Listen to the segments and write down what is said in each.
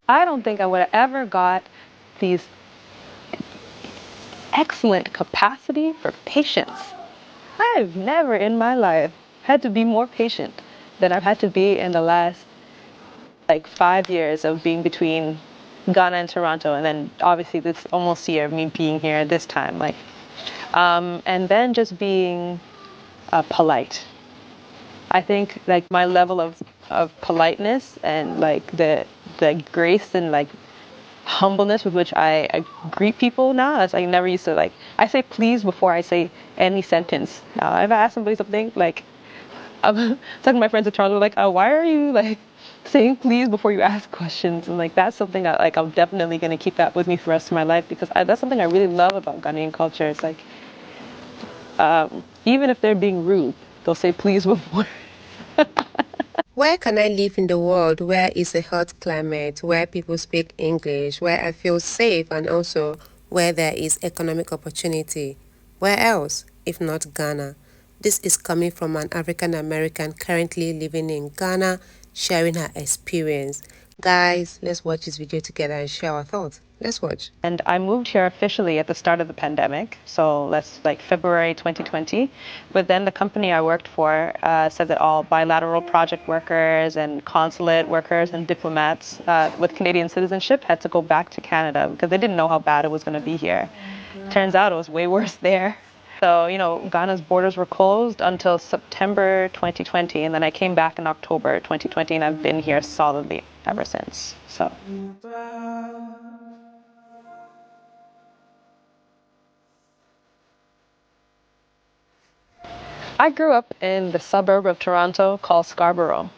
I don't think I would have ever got these excellent capacity for patience. I've never in my life had to be more patient than I've had to be in the last like 5 years of being between Ghana and Toronto, and then obviously this almost year of me being here at this time, and then just being polite. I think like my level of politeness and like the grace and like humbleness with which I greet people now, as I never used to like. I say please before I say any sentence. Now, if I ask somebody something, like I'm talking to my friends in Toronto, like, oh, why are you like saying please before you ask questions? And like that's something that like I'm definitely gonna keep that with me for the rest of my life because that's something I really love about Ghanaian culture. It's like even if they're being rude, they'll say please before. Where can I live in the world where it's a hot climate, where people speak English, where I feel safe, and also where there is economic opportunity? Where else, if not Ghana? This is coming from an African American currently living in Ghana, sharing her experience. Guys, let's watch this video together and share our thoughts. Let's watch. And I moved here officially at the start of the pandemic, so that's like February 2020. But then the company I worked for said that all bilateral project workers and consulate workers and diplomats with Canadian citizenship had to go back to Canada because they didn't know how bad it was going to be here. Turns out it was way worse there. So, Ghana's borders were closed until September 2020, and then I came back in October 2020, and I've been here solidly ever since. So. I grew up in the suburb of Toronto called Scarborough,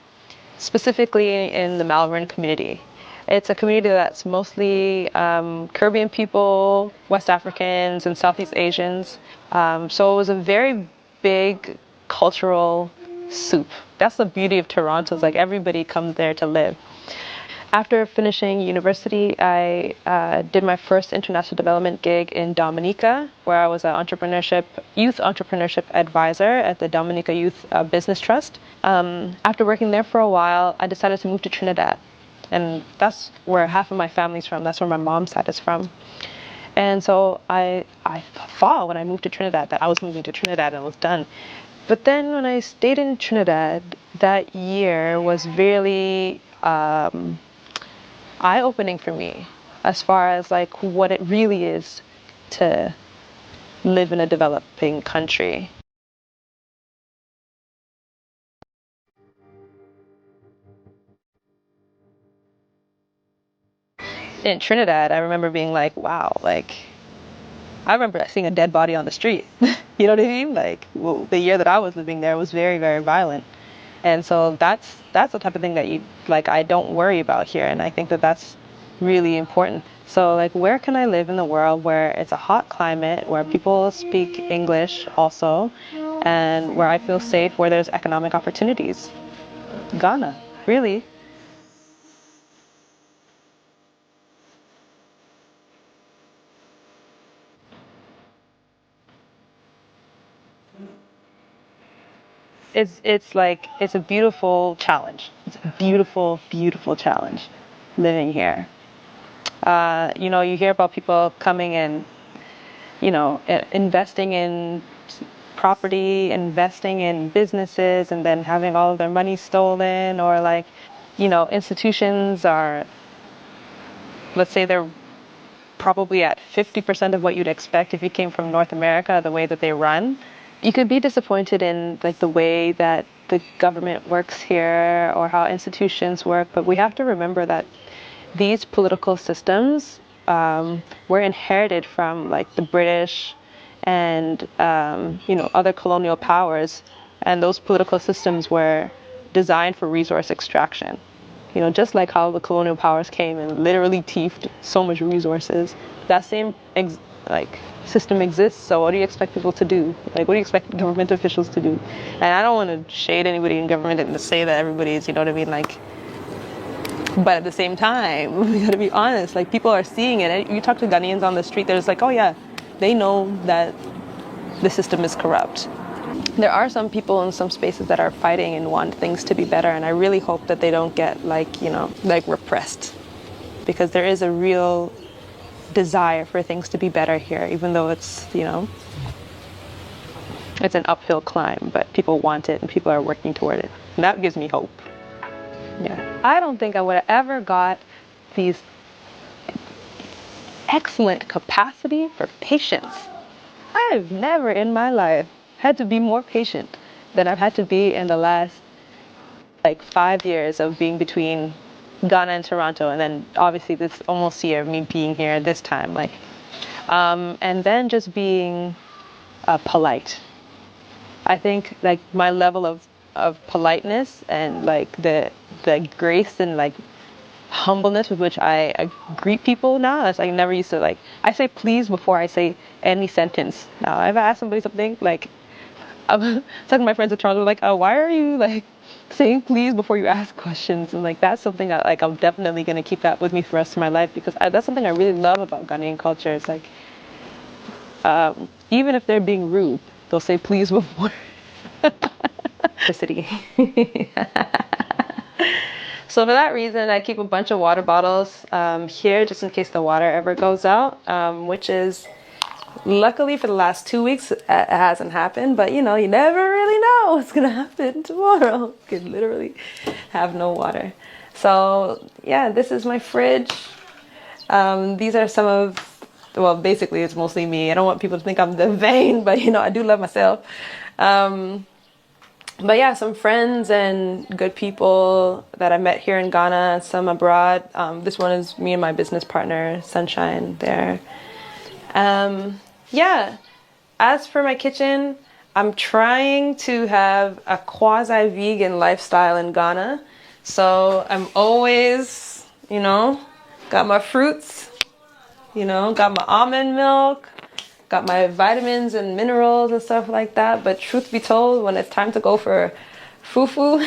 specifically in the Malvern community. It's a community that's mostly Caribbean people, West Africans, and Southeast Asians. So it was a very big cultural soup. That's the beauty of Toronto, is like everybody comes there to live. After finishing university, I did my first international development gig in Dominica, where I was an youth entrepreneurship advisor at the Dominica Youth Business Trust. After working there for a while, I decided to move to Trinidad. And that's where half of my family's from. That's where my mom's side is from. And so I thought when I moved to Trinidad that I was moving to Trinidad and it was done. But then when I stayed in Trinidad, that year was really eye-opening for me as far as like what it really is to live in a developing country. In Trinidad, I remember being like, wow, like I remember seeing a dead body on the street. You know what I mean? Like, well, the year that I was living there was very, very violent. And so that's the type of thing that you like I don't worry about here, and I think that that's really important. So like where can I live in the world where it's a hot climate, where people speak English also, and where I feel safe, where there's economic opportunities? Ghana, really. It's like it's a beautiful challenge. It's a beautiful, beautiful challenge living here. You hear about people coming in, investing in property, investing in businesses, and then having all of their money stolen, or like, institutions are, let's say they're probably at 50% of what you'd expect if you came from North America, the way that they run. You could be disappointed in like the way that the government works here or how institutions work, but we have to remember that these political systems were inherited from like the British and other colonial powers, and those political systems were designed for resource extraction. Just like how the colonial powers came and literally thieved so much resources, that same like system exists. So what do you expect people to do? Like, what do you expect government officials to do? And I don't want to shade anybody in government and to say that everybody's, you know what I mean, like. But at the same time, we gotta be honest. Like people are seeing it. You talk to Ghanaians on the street, they're just like, oh yeah, they know that the system is corrupt. There are some people in some spaces that are fighting and want things to be better, and I really hope that they don't get like, like repressed. because there is a real desire for things to be better here, even though it's, it's an uphill climb, but people want it and people are working toward it. And that gives me hope. Yeah. I don't think I would have ever got these excellent capacity for patience. I've never in my life had to be more patient than I've had to be in the last like 5 years of being between Ghana and Toronto, and then obviously this almost year of me being here this time, and then just being polite. I think like my level of politeness and like the grace and like humbleness with which I greet people now. As I never used to like. I say please before I say any sentence. Now, if I ask somebody something, like I'm talking to my friends in Toronto, like, oh, why are you like saying please before you ask questions? And like that's something that like I'm definitely gonna keep that with me for the rest of my life because that's something I really love about Ghanaian culture. It's like even if they're being rude, they'll say please before. The city. So for that reason, I keep a bunch of water bottles here just in case the water ever goes out, which is luckily for the last 2 weeks it hasn't happened. But you never really know what's gonna happen tomorrow. Could literally have no water. So yeah, this is my fridge. These are some of, well, basically it's mostly me. I don't want people to think I'm the vain, but I do love myself. But yeah, some friends and good people that I met here in Ghana, some abroad. This one is me and my business partner, Sunshine, there. Yeah, as for my kitchen, I'm trying to have a quasi-vegan lifestyle in Ghana. So I'm always, got my fruits, got my almond milk, got my vitamins and minerals and stuff like that. But truth be told, when it's time to go for fufu,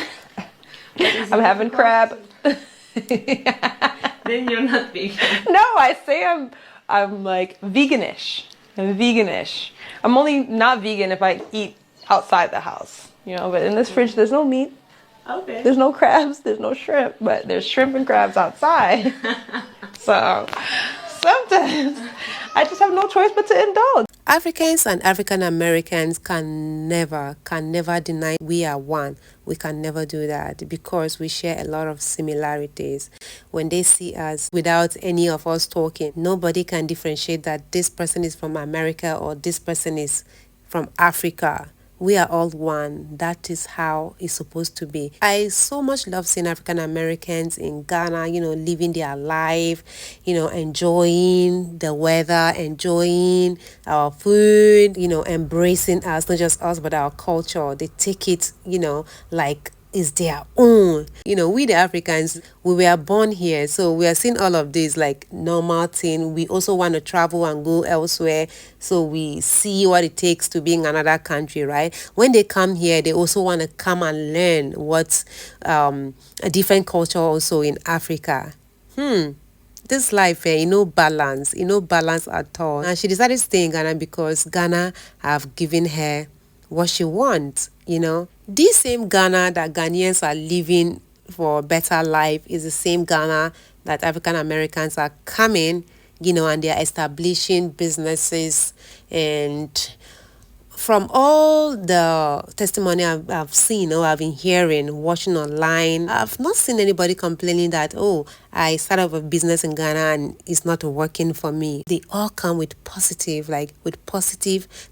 I'm having crab. Then you're not vegan. No, I say I'm like veganish. I'm veganish. I'm only not vegan if I eat outside the house, but in this fridge there's no meat. Okay. There's no crabs, there's no shrimp, but there's shrimp and crabs outside. So sometimes I just have no choice but to indulge. Africans and African Americans can never deny we are one. We can never do that because we share a lot of similarities. When they see us without any of us talking, nobody can differentiate that this person is from America or this person is from Africa. We are all one. That is how it's supposed to be. I so much love seeing African Americans in Ghana, living their life, enjoying the weather, enjoying our food, embracing us, not just us, but our culture. They take it, like is their own. We the Africans, we were born here, so we are seeing all of this like normal thing. We also want to travel and go elsewhere, so we see what it takes to be in another country, right? When they come here, they also want to come and learn what's a different culture also in Africa. This life, balance, balance at all. And she decided to stay in Ghana because Ghana have given her what she wants, This same Ghana that Ghanaians are living for a better life is the same Ghana that African Americans are coming, and they are establishing businesses. And from all the testimony I've seen or I've been hearing, watching online, I've not seen anybody complaining that, oh, I started up a business in Ghana and it's not working for me. They all come with positive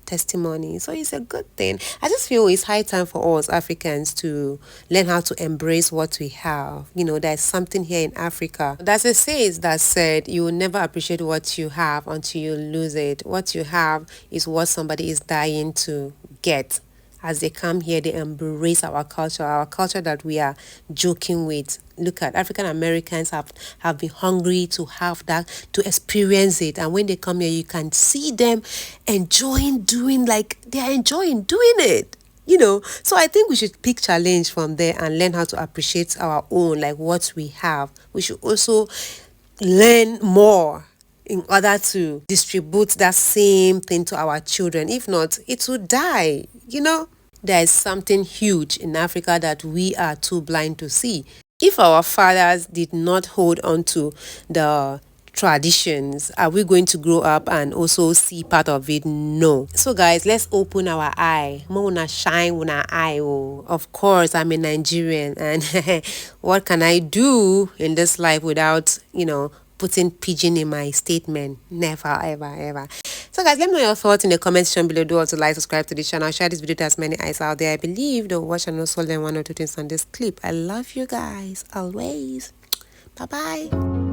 testimony. So it's a good thing. I just feel it's high time for us Africans to learn how to embrace what we have. There's something here in Africa. There's a saying that said, you will never appreciate what you have until you lose it. What you have is what somebody is dying to get. As they come here, they embrace our culture that we are joking with. Look at African Americans have been hungry to have that, to experience it. And when they come here, you can see them enjoying doing, like they're enjoying doing it. So I think we should pick challenge from there and learn how to appreciate our own, like what we have. We should also learn more in order to distribute that same thing to our children. If not, it will die. There is something huge in Africa that we are too blind to see. If our fathers did not hold on to the traditions, are we going to grow up and also see part of it? No. So guys, let's open our eye. Mo una shine una eye. Oh, of course I'm a Nigerian, and what can I do in this life without, putting pigeon in my statement? Never, ever, ever. So guys, let me know your thoughts in the comment section below. Do also like, subscribe to the channel, share this video to as many eyes out there. I believe they'll watch and also learn one or two things on this clip. I love you guys always. Bye bye.